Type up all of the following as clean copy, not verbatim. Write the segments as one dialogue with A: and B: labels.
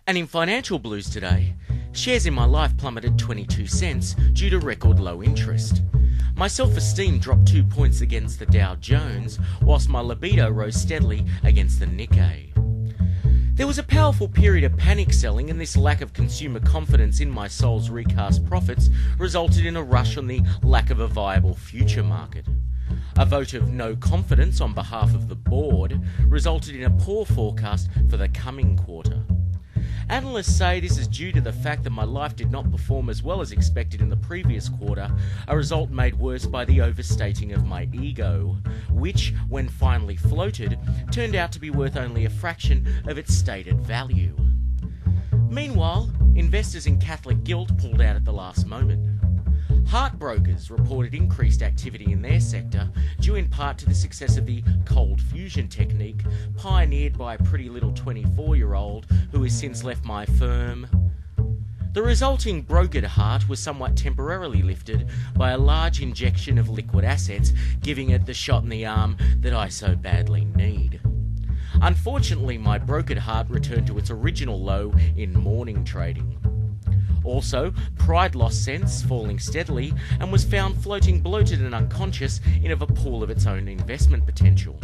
A: And in financial blues today, shares in my life plummeted 22 cents due to record low interest. My self-esteem dropped 2 points against the Dow Jones, whilst my libido rose steadily against the Nikkei. There was a powerful period of panic selling, and this lack of consumer confidence in my soul's recast profits resulted in a rush on the lack of a viable future market. A vote of no confidence on behalf of the board resulted in a poor forecast for the coming quarter. Analysts say this is due to the fact that my life did not perform as well as expected in the previous quarter, a result made worse by the overstating of my ego, which, when finally floated, turned out to be worth only a fraction of its stated value. Meanwhile, investors in Catholic Gilt pulled out at the last moment. Heartbrokers reported increased activity in their sector, due in part to the success of the cold fusion technique, pioneered by a pretty little 24-year-old who has since left my firm. The resulting brokered heart was somewhat temporarily lifted by a large injection of liquid assets, giving it the shot in the arm that I so badly need. Unfortunately, my brokered heart returned to its original low in morning trading. Also, Pride lost sense, falling steadily, and was found floating bloated and unconscious in a pool of its own investment potential.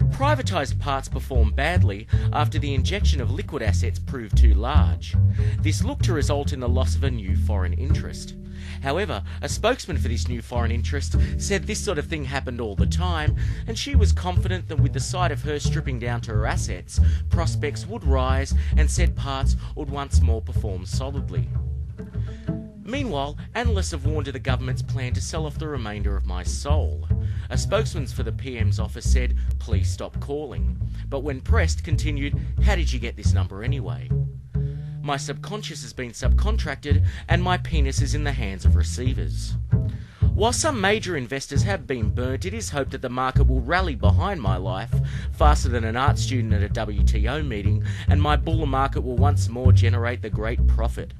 A: Privatised parts performed badly after the injection of liquid assets proved too large. This looked to result in the loss of a new foreign interest. However, a spokesman for this new foreign interest said this sort of thing happened all the time, and she was confident that with the sight of her stripping down to her assets, prospects would rise and said parts would once more perform solidly. Meanwhile, analysts have warned of the government's plan to sell off the remainder of my soul. A spokesman for the PM's office said, "Please stop calling," but when pressed continued, "How did you get this number anyway?" My subconscious has been subcontracted and my penis is in the hands of receivers. While some major investors have been burnt, it is hoped that the market will rally behind my life faster than an art student at a WTO meeting, and my bull market will once more generate the great profit.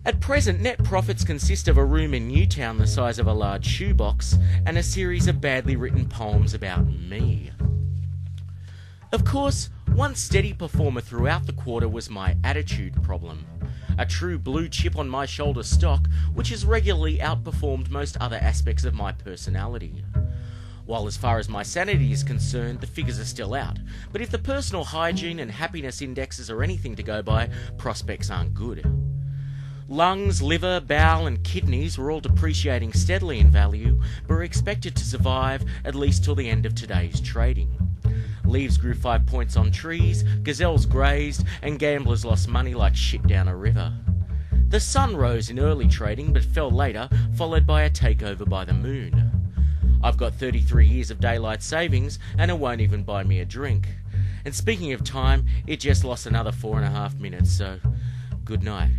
A: At present, net profits consist of a room in Newtown the size of a large shoebox and a series of badly written poems about me. Of course, one steady performer throughout the quarter was my attitude problem. A true blue chip on my shoulder stock, which has regularly outperformed most other aspects of my personality. While as far as my sanity is concerned, the figures are still out, but if the personal hygiene and happiness indexes are anything to go by, prospects aren't good. Lungs, liver, bowel and kidneys were all depreciating steadily in value, but are expected to survive at least till the end of today's trading. Leaves grew 5 points on trees, gazelles grazed, and gamblers lost money like shit down a river. The sun rose in early trading but fell later, followed by a takeover by the moon. I've got 33 years of daylight savings and it won't even buy me a drink. And speaking of time, it just lost another 4.5 minutes, so good night.